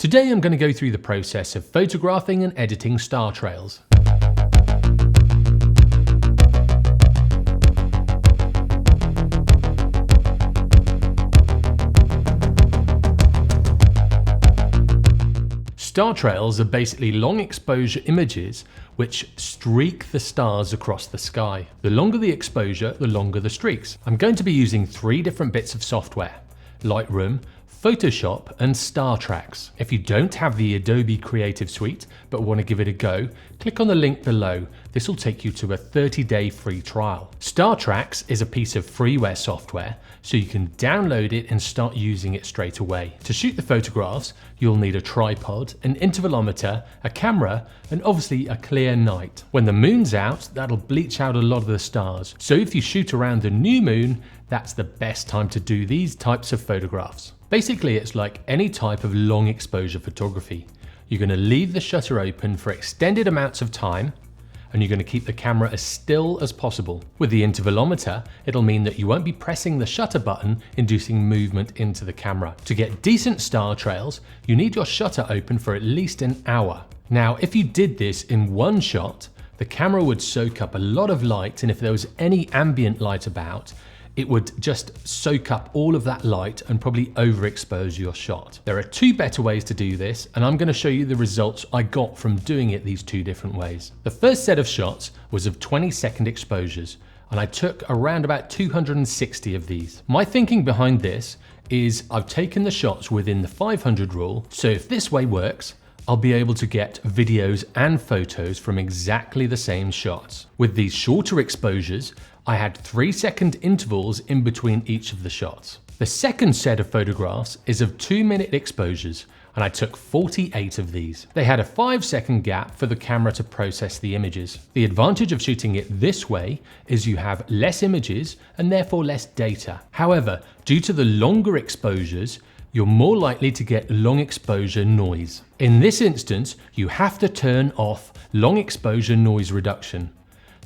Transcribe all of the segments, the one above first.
Today I'm going to go through the process of photographing and editing star trails. Star trails are basically long exposure images which streak the stars across the sky. The longer the exposure, the longer the streaks. I'm going to be using 3 different bits of software: Lightroom, Photoshop and Star Stax. If you don't have the Adobe Creative Suite but want to give it a go, click on the link below. This will take you to a 30-day free trial. Star Stax is a piece of freeware software, so you can download it and start using it straight away. To shoot the photographs, you'll need a tripod, an intervalometer, a camera, and obviously a clear night. When the moon's out, that'll bleach out a lot of the stars. So if you shoot around the new moon, that's the best time to do these types of photographs. Basically, it's like any type of long exposure photography. You're going to leave the shutter open for extended amounts of time, and you're going to keep the camera as still as possible. With the intervalometer, it'll mean that you won't be pressing the shutter button, inducing movement into the camera. To get decent star trails, you need your shutter open for at least an hour. Now, if you did this in one shot, the camera would soak up a lot of light, and if there was any ambient light about, it would just soak up all of that light and probably overexpose your shot. There are 2 better ways to do this, and I'm going to show you the results I got from doing it these 2 different ways. The first set of shots was of 20-second exposures, and I took around about 260 of these. My thinking behind this is I've taken the shots within the 500 rule, so if this way works, I'll be able to get videos and photos from exactly the same shots. With these shorter exposures, I had 3-second intervals in between each of the shots. The second set of photographs is of 2-minute exposures, and I took 48 of these. They had a 5-second gap for the camera to process the images. The advantage of shooting it this way is you have less images and therefore less data. However, due to the longer exposures, you're more likely to get long exposure noise. In this instance, you have to turn off long exposure noise reduction.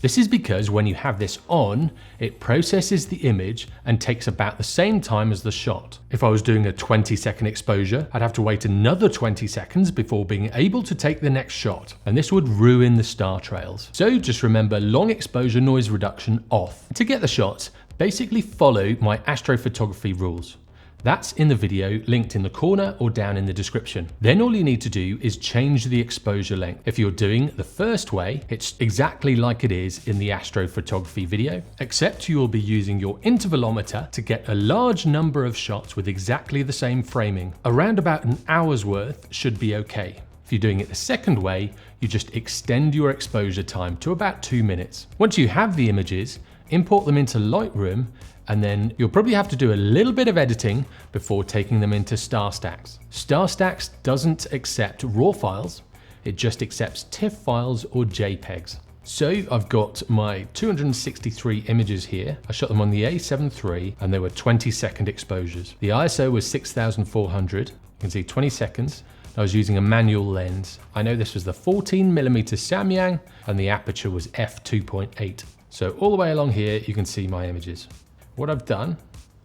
This is because when you have this on, it processes the image and takes about the same time as the shot. If I was doing a 20-second exposure, I'd have to wait another 20 seconds before being able to take the next shot, and this would ruin the star trails. So just remember long exposure noise reduction off. To get the shots, basically follow my astrophotography rules. That's in the video linked in the corner or down in the description. Then all you need to do is change the exposure length. If you're doing the first way, it's exactly like it is in the astrophotography video, except you will be using your intervalometer to get a large number of shots with exactly the same framing. Around about an hour's worth should be okay. If you're doing it the second way, you just extend your exposure time to about 2 minutes. Once you have the images, import them into Lightroom, and then you'll probably have to do a little bit of editing before taking them into Star Stax. Star Stax doesn't accept RAW files, it just accepts TIFF files or JPEGs. So I've got my 263 images here. I shot them on the A7 III and they were 20-second exposures. The ISO was 6400, you can see 20 seconds. I was using a manual lens. I know this was the 14mm Samyang and the aperture was f2.8. So all the way along here you can see my images. What I've done,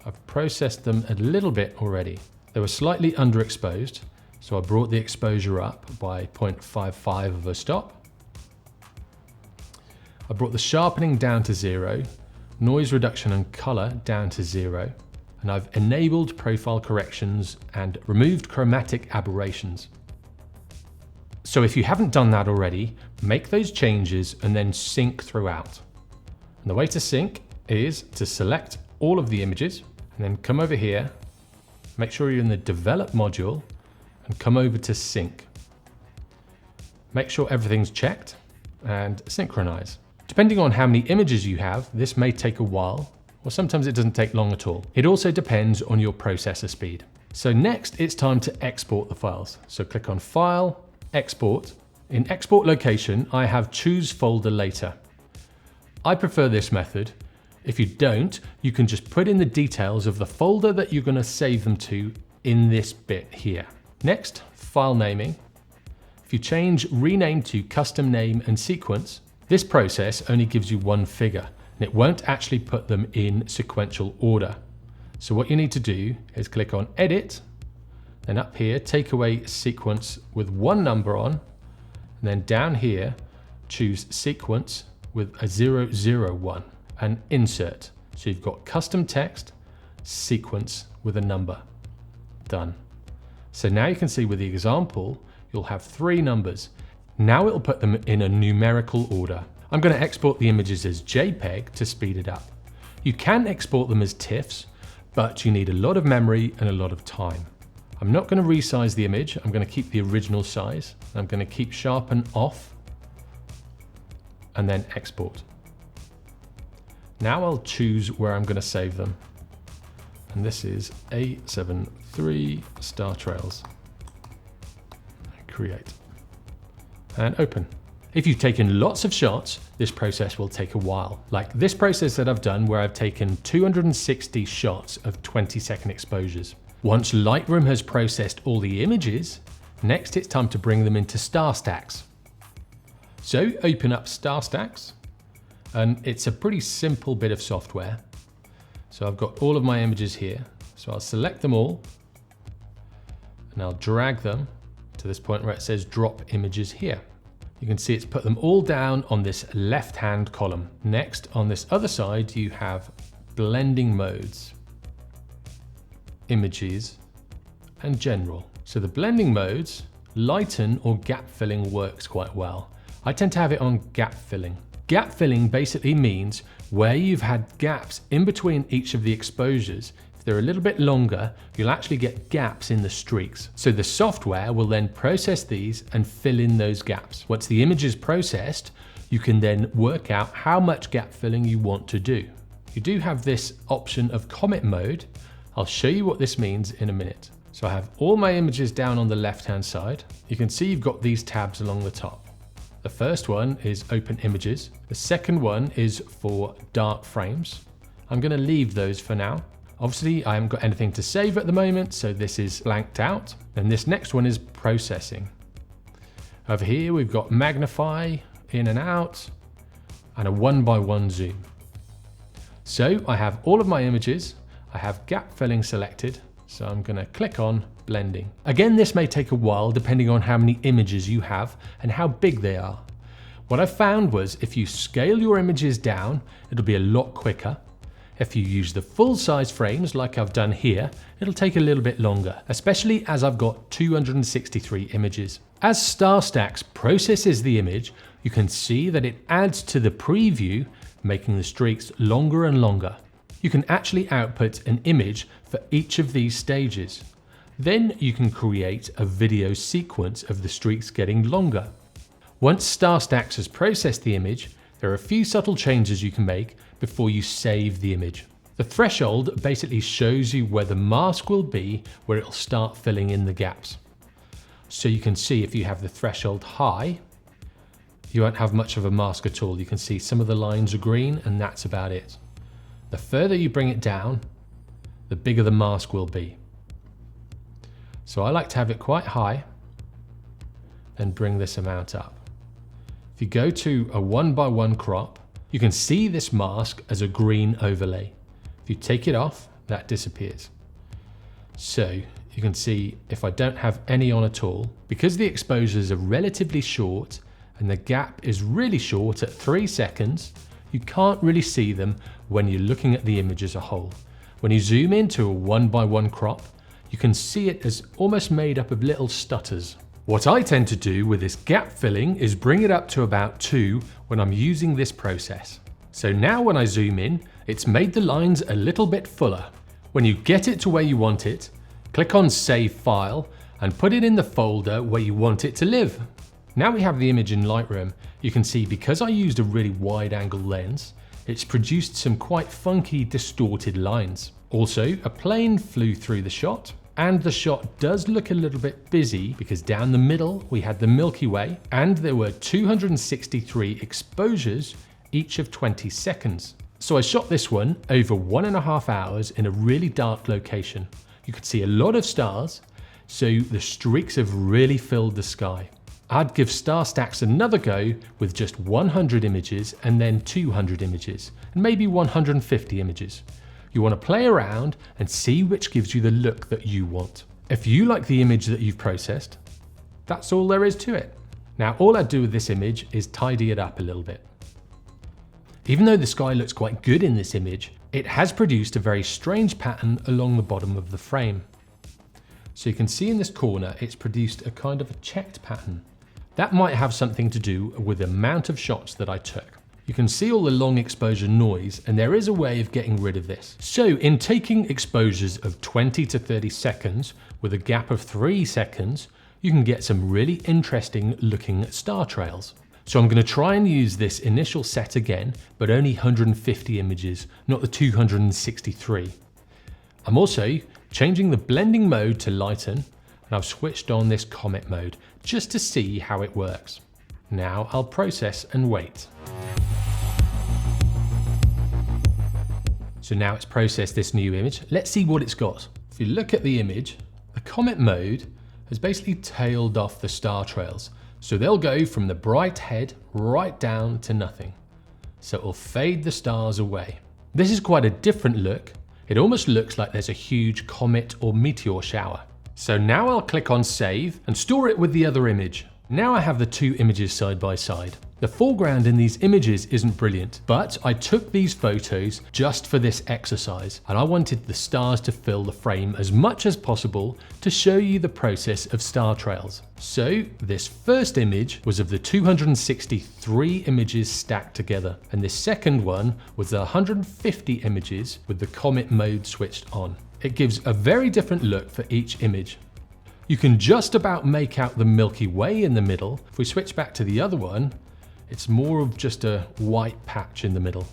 I've processed them a little bit already. They were slightly underexposed, so I brought the exposure up by 0.55 of a stop. I brought the sharpening down to 0, noise reduction and color down to 0, and I've enabled profile corrections and removed chromatic aberrations. So if you haven't done that already, make those changes and then sync throughout. And the way to sync is to select all of the images and then come over here, make sure you're in the develop module and come over to sync. Make sure everything's checked and synchronize. Depending on how many images you have, this may take a while, or sometimes it doesn't take long at all. It also depends on your processor speed. So next it's time to export the files. So click on File, Export. In export location, I have choose folder later. I prefer this method. If you don't, you can just put in the details of the folder that you're going to save them to in this bit here. Next, file naming. If you change rename to custom name and sequence, this process only gives you one figure and it won't actually put them in sequential order. So what you need to do is click on Edit, Then up here, take away sequence with one number on, and then down here, choose sequence with a 001 and insert. So you've got custom text, sequence with a number. Done. So now you can see with the example, you'll have 3 numbers. Now it'll put them in a numerical order. I'm going to export the images as JPEG to speed it up. You can export them as TIFFs, but you need a lot of memory and a lot of time. I'm not going to resize the image. I'm going to keep the original size. I'm going to keep sharpen off and then export. Now I'll choose where I'm going to save them. And this is A73 Star Trails. Create. And open. If you've taken lots of shots, this process will take a while. Like this process that I've done where I've taken 260 shots of 20-second exposures. Once Lightroom has processed all the images, next it's time to bring them into Star Stax. So open up Star Stax, and it's a pretty simple bit of software. So I've got all of my images here. So I'll select them all, and I'll drag them to this point where it says drop images here. You can see it's put them all down on this left-hand column. Next, on this other side, you have blending modes, images, and general. So the blending modes, lighten or gap filling works quite well. I tend to have it on gap filling. Gap filling basically means where you've had gaps in between each of the exposures. If they're a little bit longer, you'll actually get gaps in the streaks. So the software will then process these and fill in those gaps. Once the image is processed, you can then work out how much gap filling you want to do. You do have this option of comet mode. I'll show you what this means in a minute. So I have all my images down on the left-hand side. You can see you've got these tabs along the top. The first one is open images. The second one is for dark frames. I'm going to leave those for now. Obviously, I haven't got anything to save at the moment, so this is blanked out. And this next one is processing. Over here, we've got magnify, in and out, and a 1:1 zoom. So I have all of my images. I have gap filling selected. So I'm going to click on blending. Again, this may take a while depending on how many images you have and how big they are. What I found was if you scale your images down, it'll be a lot quicker. If you use the full size frames like I've done here, it'll take a little bit longer, especially as I've got 263 images. As Star Stax processes the image, you can see that it adds to the preview, making the streaks longer and longer. You can actually output an image for each of these stages. Then you can create a video sequence of the streaks getting longer. Once Star Stax has processed the image, there are a few subtle changes you can make before you save the image. The threshold basically shows you where the mask will be, where it'll start filling in the gaps. So you can see if you have the threshold high, you won't have much of a mask at all. You can see some of the lines are green and that's about it. The further you bring it down, the bigger the mask will be. So I like to have it quite high and bring this amount up. If you go to a 1:1 crop, you can see this mask as a green overlay. If you take it off, that disappears. So you can see if I don't have any on at all, because the exposures are relatively short and the gap is really short at 3 seconds, you can't really see them when you're looking at the image as a whole. When you zoom into a 1:1 crop, you can see it as almost made up of little stutters. What I tend to do with this gap filling is bring it up to about 2 when I'm using this process. So now when I zoom in, it's made the lines a little bit fuller. When you get it to where you want it, click on Save File and put it in the folder where you want it to live. Now we have the image in Lightroom, you can see because I used a really wide angle lens, it's produced some quite funky distorted lines. Also, a plane flew through the shot, and the shot does look a little bit busy because down the middle we had the Milky Way and there were 263 exposures, each of 20 seconds. So I shot this one over 1.5 hours in a really dark location. You could see a lot of stars, so the streaks have really filled the sky. I'd give Star Stax another go with just 100 images and then 200 images and maybe 150 images. You want to play around and see which gives you the look that you want. If you like the image that you've processed, that's all there is to it. Now, all I do with this image is tidy it up a little bit. Even though the sky looks quite good in this image, it has produced a very strange pattern along the bottom of the frame. So you can see in this corner, it's produced a kind of a checked pattern. That might have something to do with the amount of shots that I took. You can see all the long exposure noise, and there is a way of getting rid of this. So in taking exposures of 20 to 30 seconds with a gap of 3 seconds, you can get some really interesting looking star trails. So I'm going to try and use this initial set again, but only 150 images, not the 263. I'm also changing the blending mode to lighten, and I've switched on this comet mode just to see how it works. Now I'll process and wait. So now it's processed this new image. Let's see what it's got. If you look at the image, the comet mode has basically tailed off the star trails. So they'll go from the bright head right down to nothing. So it'll fade the stars away. This is quite a different look. It almost looks like there's a huge comet or meteor shower. So now I'll click on save and store it with the other image. Now I have the two images side by side. The foreground in these images isn't brilliant, but I took these photos just for this exercise, and I wanted the stars to fill the frame as much as possible to show you the process of star trails. So this first image was of the 263 images stacked together, and this second one was the 150 images with the comet mode switched on. It gives a very different look for each image. You can just about make out the Milky Way in the middle. If we switch back to the other one, it's more of just a white patch in the middle.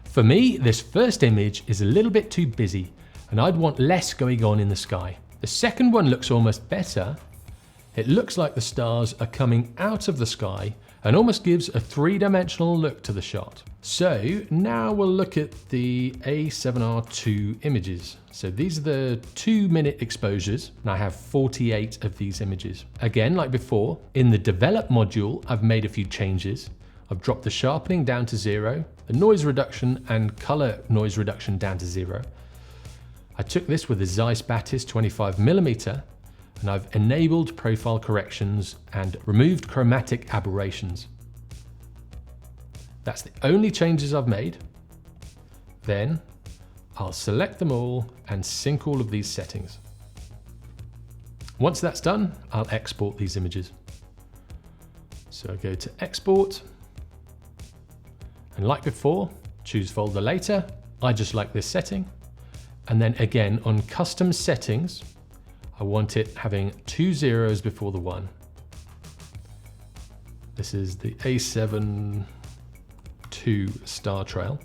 For me, this first image is a little bit too busy, and I'd want less going on in the sky. The second one looks almost better. It looks like the stars are coming out of the sky and almost gives a three-dimensional look to the shot. So now we'll look at the A7R2 images. So these are the 2-minute exposures, and I have 48 of these images. Again, like before, in the develop module, I've made a few changes. I've dropped the sharpening down to 0, the noise reduction and color noise reduction down to 0. I took this with the Zeiss Batis 25mm, and I've enabled profile corrections and removed chromatic aberrations. That's the only changes I've made. Then I'll select them all and sync all of these settings. Once that's done, I'll export these images. So I go to export, and like before, choose folder later. I just like this setting. And then again on custom settings, I want it having 2 zeros before the 1. This is the A7 II Star Trail.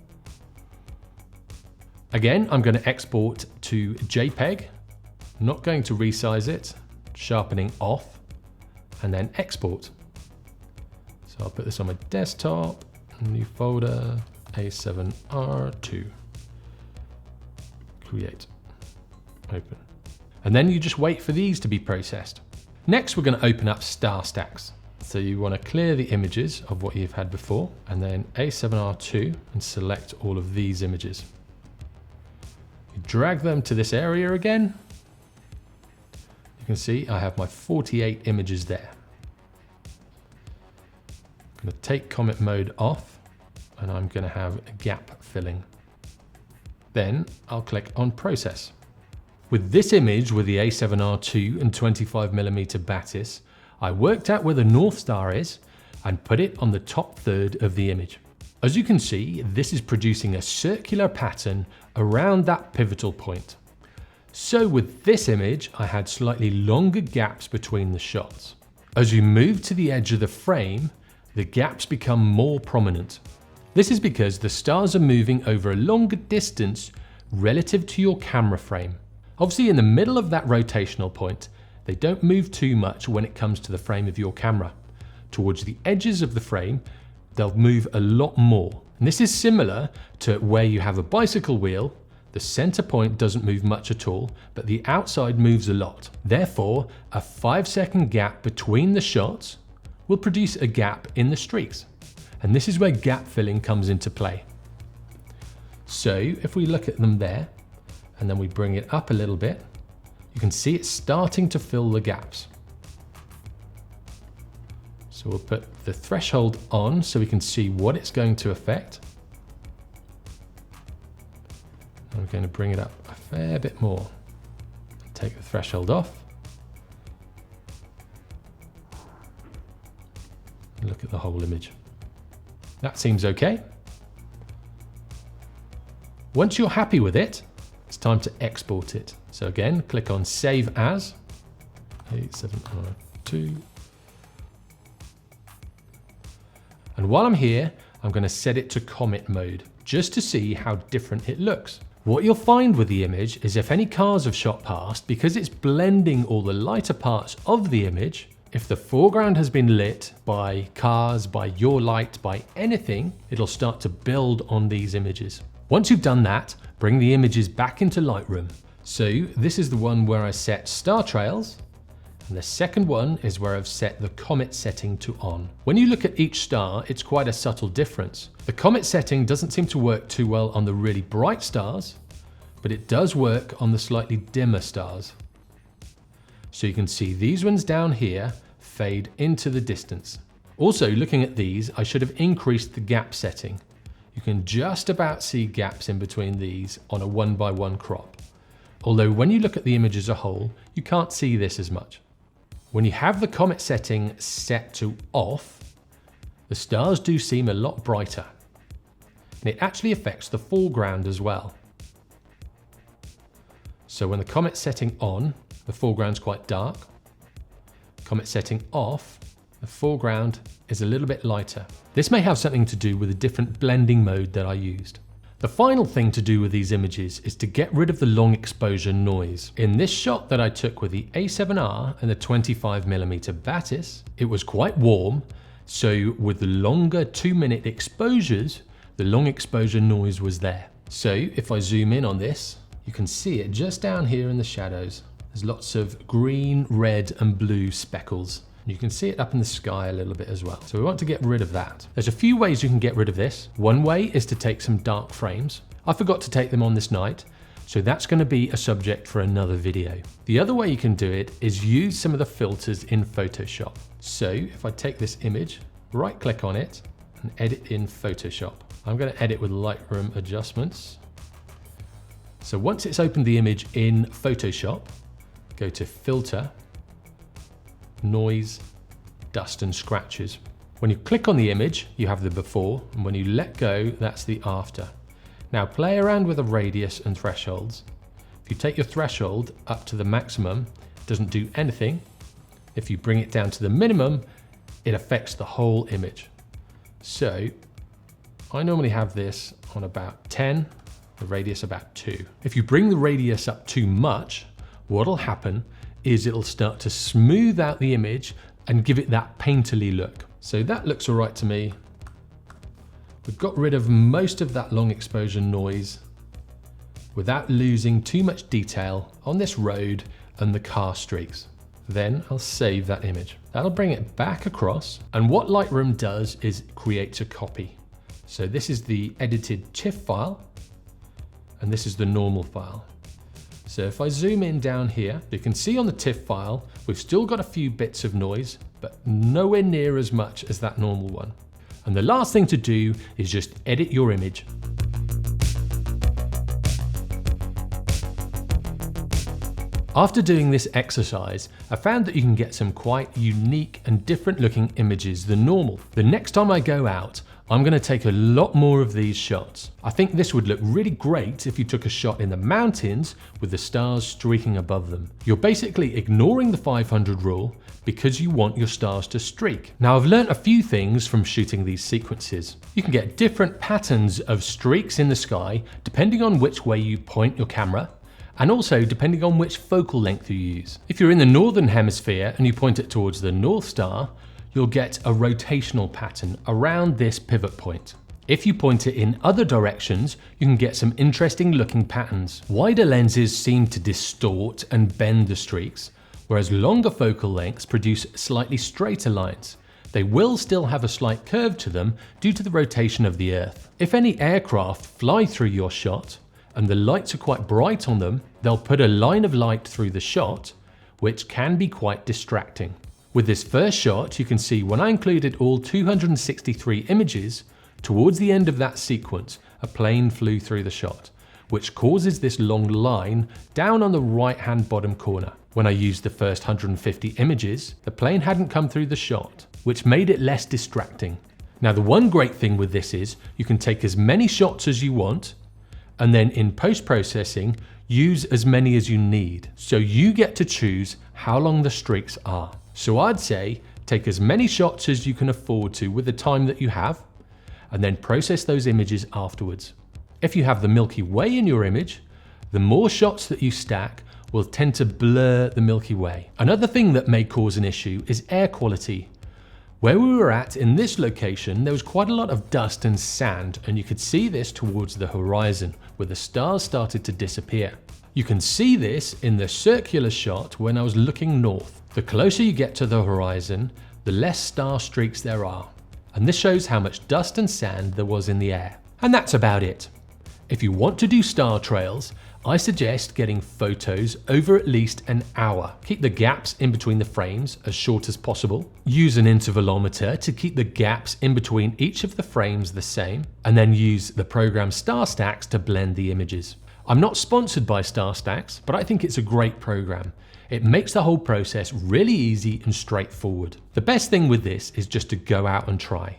Again, I'm going to export to JPEG. I'm not going to resize it, sharpening off, and then export. So I'll put this on my desktop, new folder, A7R2. Create, open. And then you just wait for these to be processed. Next, we're going to open up Star Stax. So you want to clear the images of what you've had before, and then A7R2 and select all of these images. You drag them to this area again. You can see I have my 48 images there. I'm going to take comet mode off, and I'm going to have a gap filling. Then I'll click on process. With this image with the A7R2 and 25mm Batis, I worked out where the North Star is and put it on the top third of the image. As you can see, this is producing a circular pattern around that pivotal point. So with this image, I had slightly longer gaps between the shots. As you move to the edge of the frame, the gaps become more prominent. This is because the stars are moving over a longer distance relative to your camera frame. Obviously in the middle of that rotational point, they don't move too much when it comes to the frame of your camera. Towards the edges of the frame, they'll move a lot more. And this is similar to where you have a bicycle wheel. The center point doesn't move much at all, but the outside moves a lot. Therefore, a 5-second gap between the shots will produce a gap in the streaks. And this is where gap filling comes into play. So if we look at them there, and then we bring it up a little bit, you can see it's starting to fill the gaps. So we'll put the threshold on so we can see what it's going to affect. I'm going to bring it up a fair bit more. Take the threshold off. And look at the whole image. That seems okay. Once you're happy with it, it's time to export it. So again, click on Save As. 8792. And while I'm here, I'm going to set it to comet mode, just to see how different it looks. What you'll find with the image is if any cars have shot past, because it's blending all the lighter parts of the image, if the foreground has been lit by cars, by your light, by anything, it'll start to build on these images. Once you've done that, bring the images back into Lightroom. So this is the one where I set star trails, and the second one is where I've set the comet setting to on. When you look at each star, it's quite a subtle difference. The comet setting doesn't seem to work too well on the really bright stars, but it does work on the slightly dimmer stars. So you can see these ones down here fade into the distance. Also, looking at these, I should have increased the gap setting. You can just about see gaps in between these on a 1:1 crop. Although when you look at the image as a whole, you can't see this as much. When you have the comet setting set to off, the stars do seem a lot brighter. And it actually affects the foreground as well. So when the comet setting on, the foreground's quite dark. Comet setting off, the foreground is a little bit lighter. This may have something to do with a different blending mode that I used. The final thing to do with these images is to get rid of the long exposure noise. In this shot that I took with the A7R and the 25mm Batis, it was quite warm, so with the longer 2-minute exposures, the long exposure noise was there. So if I zoom in on this, you can see it just down here in the shadows. There's lots of green, red and blue speckles. You can see it up in the sky a little bit as well. So we want to get rid of that. There's a few ways you can get rid of this. One way is to take some dark frames. I forgot to take them on this night, so that's going to be a subject for another video. The other way you can do it is use some of the filters in Photoshop. So if I take this image, right click on it and edit in Photoshop. I'm going to edit with Lightroom adjustments. So once it's opened the image in Photoshop, go to Filter, Noise, Dust and Scratches. When you click on the image, you have the before, and when you let go, that's the after. Now play around with the radius and thresholds. If you take your threshold up to the maximum, it doesn't do anything. If you bring it down to the minimum, it affects the whole image. So I normally have this on about 10, the radius about 2. If you bring the radius up too much, what'll happen is it'll start to smooth out the image and give it that painterly look. So that looks all right to me. We've got rid of most of that long exposure noise without losing too much detail on this road and the car streaks. Then I'll save that image. That'll bring it back across. And what Lightroom does is it creates a copy. So this is the edited TIFF file, and this is the normal file. So if I zoom in down here, you can see on the TIFF file, we've still got a few bits of noise, but nowhere near as much as that normal one. And the last thing to do is just edit your image. After doing this exercise, I found that you can get some quite unique and different looking images than normal. The next time I go out, I'm going to take a lot more of these shots. I think this would look really great if you took a shot in the mountains with the stars streaking above them. You're basically ignoring the 500 rule because you want your stars to streak. Now I've learned a few things from shooting these sequences. You can get different patterns of streaks in the sky depending on which way you point your camera, and also depending on which focal length you use. If you're in the northern hemisphere and you point it towards the North Star, you'll get a rotational pattern around this pivot point. If you point it in other directions, you can get some interesting looking patterns. Wider lenses seem to distort and bend the streaks, whereas longer focal lengths produce slightly straighter lines. They will still have a slight curve to them due to the rotation of the Earth. If any aircraft fly through your shot, and the lights are quite bright on them, they'll put a line of light through the shot, which can be quite distracting. With this first shot, you can see when I included all 263 images, towards the end of that sequence, a plane flew through the shot, which causes this long line down on the right-hand bottom corner. When I used the first 150 images, the plane hadn't come through the shot, which made it less distracting. Now, the one great thing with this is you can take as many shots as you want, and then in post-processing, use as many as you need. So you get to choose how long the streaks are. So I'd say take as many shots as you can afford to with the time that you have, and then process those images afterwards. If you have the Milky Way in your image, the more shots that you stack will tend to blur the Milky Way. Another thing that may cause an issue is air quality. Where we were at in this location, there was quite a lot of dust and sand, and you could see this towards the horizon where the stars started to disappear. You can see this in the circular shot when I was looking north. The closer you get to the horizon, the less star streaks there are. And this shows how much dust and sand there was in the air. And that's about it. If you want to do star trails, I suggest getting photos over at least an hour. Keep the gaps in between the frames as short as possible. Use an intervalometer to keep the gaps in between each of the frames the same, and then use the program Star Stax to blend the images. I'm not sponsored by Star Stax, but I think it's a great program. It makes the whole process really easy and straightforward. The best thing with this is just to go out and try.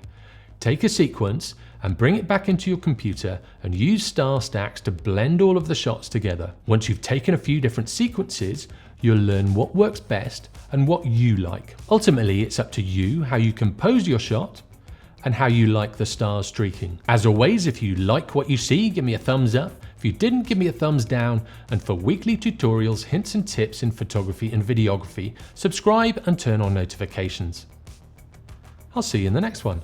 Take a sequence and bring it back into your computer and use Star Stax to blend all of the shots together. Once you've taken a few different sequences, you'll learn what works best and what you like. Ultimately, it's up to you how you compose your shot and how you like the stars streaking. As always, if you like what you see, give me a thumbs up. If you didn't, give me a thumbs down. And for weekly tutorials, hints and tips in photography and videography, subscribe and turn on notifications. I'll see you in the next one.